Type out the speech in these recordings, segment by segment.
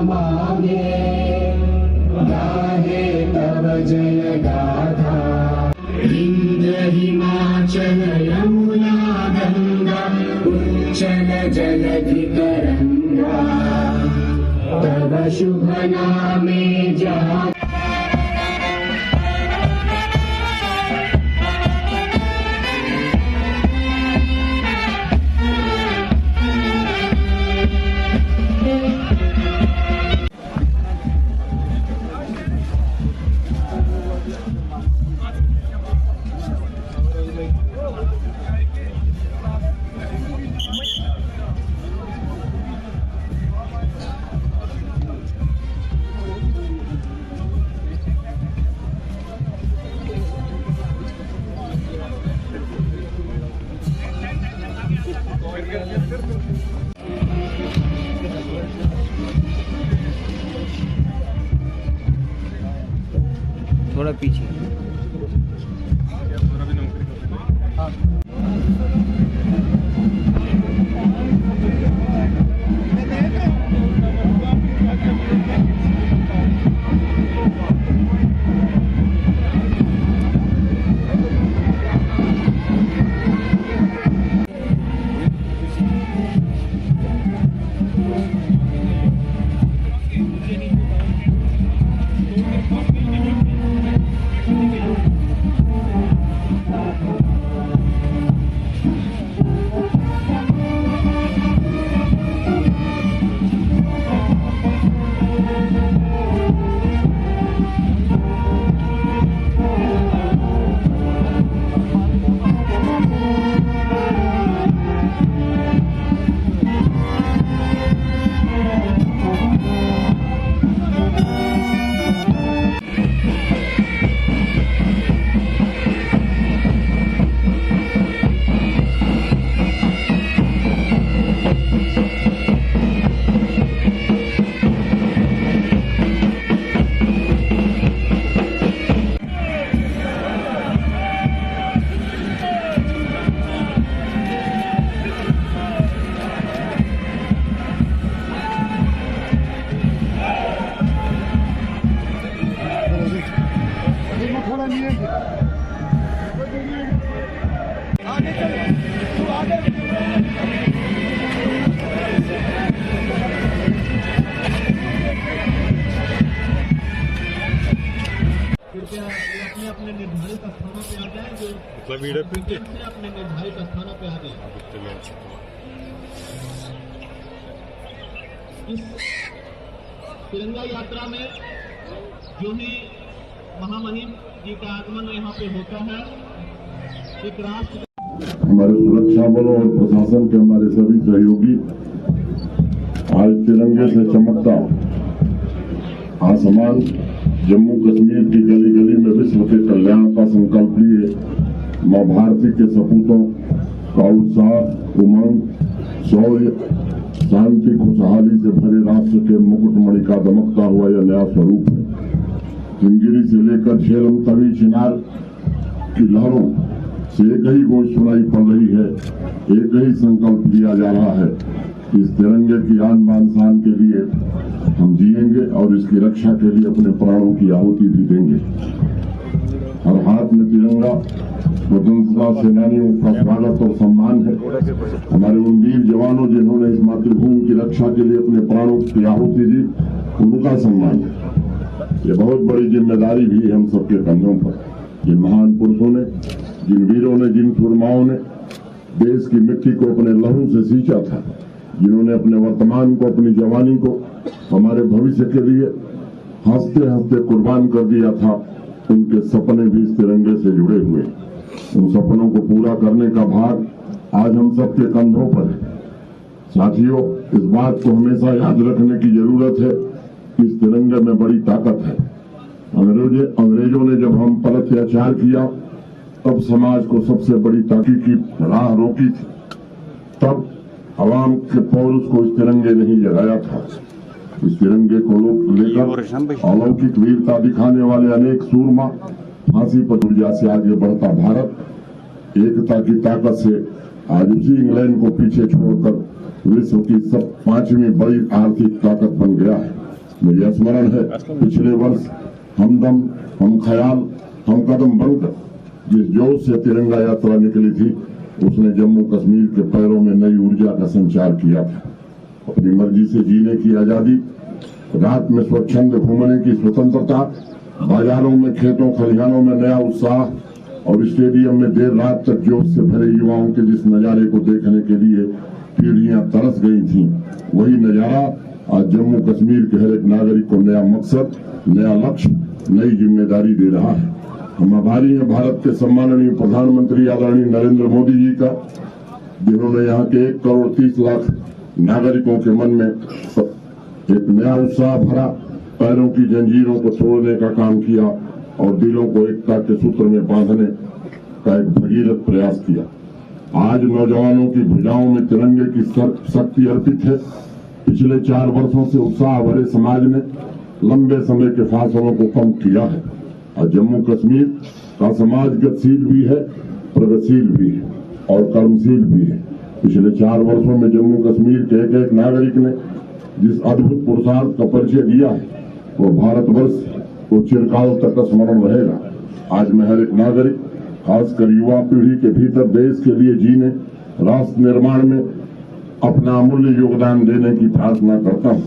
मागे गाहे तव जय गाथा इंद्र हिमाचल यमुना गंगा उच्चल जलधि तरंगा तव शुभ नामे जहाँ थोड़ा पीछे अपने निर्धारित स्थानों पे आ जाए जो अपने निर्धारित स्थानों पे आ जाए। इस तिरंगा यात्रा में जो ही महामहिम जी का आगमन यहाँ पे होता है, एक राष्ट्र हमारे सुरक्षा बलों और प्रशासन के हमारे सभी सहयोगी आज तिरंगे से चमकता आसमान जम्मू कश्मीर की गली गली में विश्व के कल्याण का संकल्प लिए मां भारती के सपूतों का उत्साह, उमंग, शौर्य, शांति, खुशहाली से भरे राष्ट्र के मुकुटमणि का दमकता हुआ यह नया स्वरूप है। हिमगिरी से लेकर झेलम तवी चिनार की लहरों से एक ही गूंज सुनाई पड़ रही है, एक ही संकल्प लिया जा रहा है। इस तिरंगे की आन बान शान के लिए हम जिएंगे और इसकी रक्षा के लिए अपने प्राणों की आहुति भी देंगे। हर हाथ में तिरंगा स्वतंत्रता सेनानियों का स्वागत और सम्मान है। हमारे उन वीर जवानों जिन्होंने इस मातृभूमि की रक्षा के लिए अपने प्राणों की आहुति दी, उनका सम्मान है। ये बहुत बड़ी जिम्मेदारी भी है हम सबके कंधों पर। ये महान पुरुषों ने, जिन वीरों ने, जिन सुरमाओं ने देश की मिट्टी को अपने लहू से सींचा था, जिन्होंने अपने वर्तमान को, अपनी जवानी को हमारे भविष्य के लिए हंसते हंसते कुर्बान कर दिया था, उनके सपने भी इस तिरंगे से जुड़े हुए। उन सपनों को पूरा करने का भार आज हम सबके कंधों पर है। साथियों, इस बात को हमेशा याद रखने की जरूरत है कि इस तिरंगे में बड़ी ताकत है। अंग्रेजों ने जब हम पर अत्याचार किया तब समाज को सबसे बड़ी ताकत की राह रोकी थी। तब अवाम के पौरुष को इस तिरंगे ने ही जगाया था। इस तिरंगे को लेकर अलौकिक वीरता दिखाने वाले अनेक सूरमा फांसी पर ऊर्जा से आगे बढ़ता भारत एकता की ताकत से आज उसी इंग्लैंड को पीछे छोड़कर विश्व की सब 5वीं बड़ी आर्थिक ताकत बन गया है। मुझे स्मरण है पिछले वर्ष हमदम हम ख्याल हम कदम बनकर जिस जोश से तिरंगा यात्रा निकली थी उसने जम्मू कश्मीर के पैरों में नई ऊर्जा का संचार किया था। अपनी मर्जी से जीने की आजादी, रात में स्वच्छंद घूमने की स्वतंत्रता, बाजारों में खेतों खलिहानों में नया उत्साह और स्टेडियम में देर रात तक जोश से भरे युवाओं के जिस नजारे को देखने के लिए पीढ़ियां तरस गई थीं, वही नजारा आज जम्मू कश्मीर के हर एक नागरिक को नया मकसद, नया लक्ष्य, नई जिम्मेदारी दे रहा है। हम आभारी हैं भारत के सम्माननीय प्रधानमंत्री आदरणीय नरेंद्र मोदी जी का, जिन्होंने यहाँ के 1 करोड़ 30 लाख नागरिकों के मन में एक नया उत्साह भरा, पैरों की जंजीरों को तोड़ने का काम किया और दिलों को एकता के सूत्र में बांधने का एक भगीरथ प्रयास किया। आज नौजवानों की भुजाओं में तिरंगे की शक्ति अर्पित है। पिछले 4 वर्षों से उत्साह भरे समाज ने लंबे समय के फासलों को कम किया है और जम्मू कश्मीर का समाज गतिशील भी है, प्रगतिशील भी है और कर्मशील भी है। पिछले 4 वर्षों में जम्मू कश्मीर के एक नागरिक ने जिस अद्भुत पुरुषार्थ का परिचय दिया है वो भारतवर्ष को चिरकाल तक स्मरण रहेगा। आज मैं हर एक नागरिक, खासकर युवा पीढ़ी के भीतर देश के लिए जीने, राष्ट्र निर्माण में अपना अमूल्य योगदान देने की प्रार्थना करता हूँ।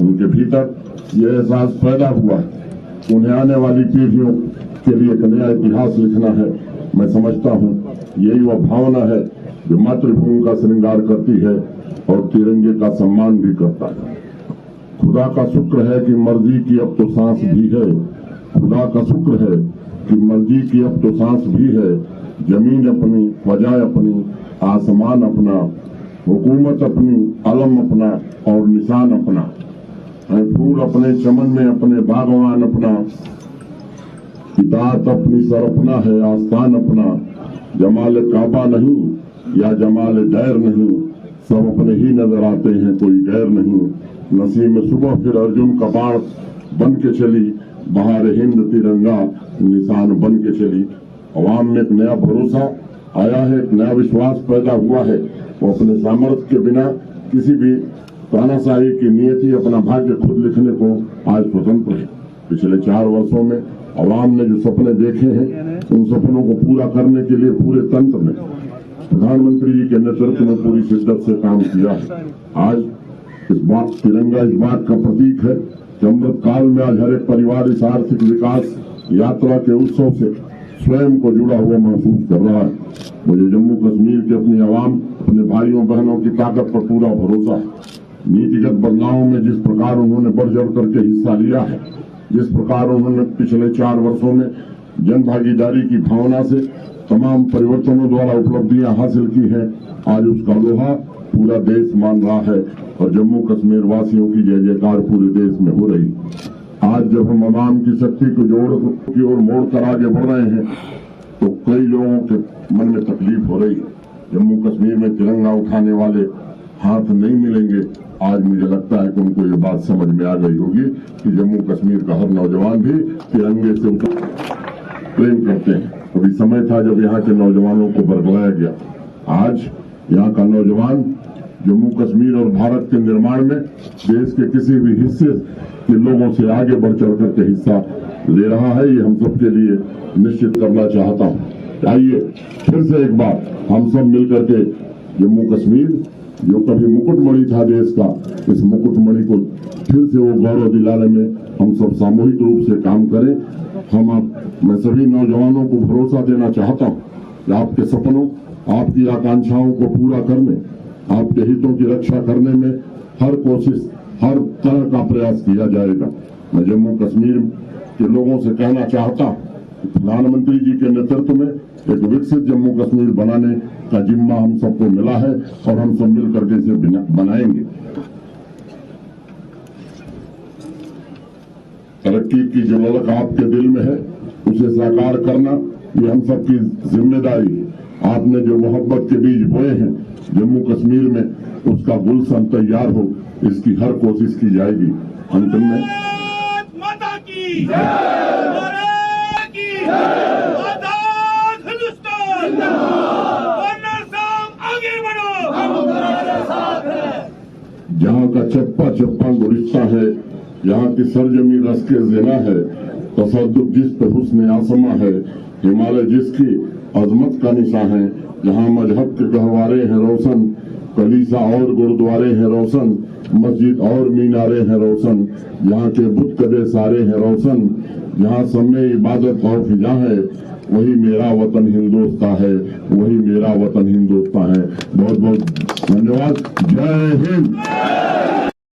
उनके भीतर यह एहसास पैदा हुआ है, उन्हें आने वाली पीढ़ियों के लिए एक नया इतिहास लिखना है। मैं समझता हूँ यही वह भावना है जो मातृभूमि का श्रृंगार करती है और तिरंगे का सम्मान भी करता है। खुदा का शुक्र है कि मर्जी की अब तो सांस भी है। खुदा का शुक्र है कि मर्जी की अब तो सांस भी है। जमीन अपनी, फजा अपनी, आसमान अपना, हुकूमत अपनी, अलम अपना और निशान अपना, फूल अपने चमन में अपने बागवान अपना, इताअत अपनी सरपना है आस्थान अपना। जमाल काबा नहीं या जमाल दैर नहीं, सब अपने ही नजर आते हैं कोई गैर नहीं। नसीब में सुबह फिर अर्जुन का बाण बन के चली, बहार हिंद तिरंगा निशान बन के चली। अवाम में एक नया भरोसा आया है, एक नया विश्वास पैदा हुआ है। वो अपने सामर्थ्य के बिना किसी भी तानाशाही की नियति, अपना भाग्य खुद लिखने को आज स्वतंत्र है। पिछले 4 वर्षों में अवाम ने जो सपने देखे हैं उन सपनों को पूरा करने के लिए पूरे तंत्र ने प्रधानमंत्री जी के नेतृत्व में पूरी शिद्दत से काम किया है। आज तिरंगा इस बात का प्रतीक है कि अमृत काल में आज हर एक परिवार इस आर्थिक विकास यात्रा के उत्सव से स्वयं को जुड़ा हुआ महसूस कर रहा है। मुझे जम्मू कश्मीर के अपनी आवाम, अपने भाइयों बहनों की ताकत पर पूरा भरोसा है। नीतिगत बदलावों में जिस प्रकार उन्होंने बढ़ चढ़ करके हिस्सा लिया है, जिस प्रकार उन्होंने पिछले 4 वर्षों में जन भागीदारी की भावना से तमाम परिवर्तनों द्वारा उपलब्धियां हासिल की हैं, आज उसका लोहा पूरा देश मान रहा है और जम्मू कश्मीर वासियों की जय जयकार पूरे देश में हो रही। आज जब हम अवाम की शक्ति को जोड़ की ओर मोड़ कर आगे बढ़ रहे हैं तो कई लोगों के मन में तकलीफ हो रही है। जम्मू कश्मीर में तिरंगा उठाने वाले हाथ नहीं मिलेंगे। आज मुझे लगता है कि उनको ये बात समझ में आ गई होगी कि जम्मू कश्मीर का हर नौजवान भी तिरंगे से प्रेम करते हैं। अभी समय था जब यहाँ के नौजवानों को बरगलाया गया। आज यहाँ का नौजवान जम्मू कश्मीर और भारत के निर्माण में देश के किसी भी हिस्से के लोगों से आगे बढ़ चढ़ करके हिस्सा ले रहा है। ये हम सबके लिए निश्चित करना चाहता हूँ। आइए फिर से एक बार हम सब मिलकर के जम्मू कश्मीर जो कभी मुकुटमणि था देश का, इस मुकुटमणि को फिर से वो गौरव दिलाने में हम सब सामूहिक रूप से काम करें। मैं सभी नौजवानों को भरोसा देना चाहता हूँ कि आपके सपनों, आपकी आकांक्षाओं को पूरा करने, आपके हितों की रक्षा करने में हर कोशिश, हर तरह का प्रयास किया जाएगा। मैं जम्मू कश्मीर के लोगों से कहना चाहता हूँ प्रधानमंत्री जी के नेतृत्व में एक विकसित जम्मू कश्मीर बनाने का जिम्मा हम सबको मिला है और हम सब मिलकर के इसे बनाएंगे। तरक्की की जो ललक आपके दिल में है उसे साकार करना ये हम सबकी जिम्मेदारी है। आपने जो मोहब्बत के बीज बोए हैं जम्मू कश्मीर में, उसका गुलशन तैयार हो, इसकी हर कोशिश की जाएगी। अंतिम में माता की भारत की आजाद हिंदुस्तान, आगे बढ़ो, हम तुम्हारे साथ हैं। जहाँ का चप्पा चप्पा गुलिस्ता है, यहाँ की सरजमी रस के ज़िना है, तसद्दुक जिस पे हुस्न आसमा है, हिमालय जिसकी अजमत का निशा है, जहाँ मजहब के गहवारे हैं रोशन, कलीसा और गुरुद्वारे हैं रोशन, मस्जिद और मीनारे हैं रोशन, यहाँ के बुत कदे सारे हैं रोशन, जहाँ समय इबादत और फिजा है, वही मेरा वतन हिंदुस्तान है, वही मेरा वतन हिंदुस्तान है। बहुत बहुत धन्यवाद। जय हिंद।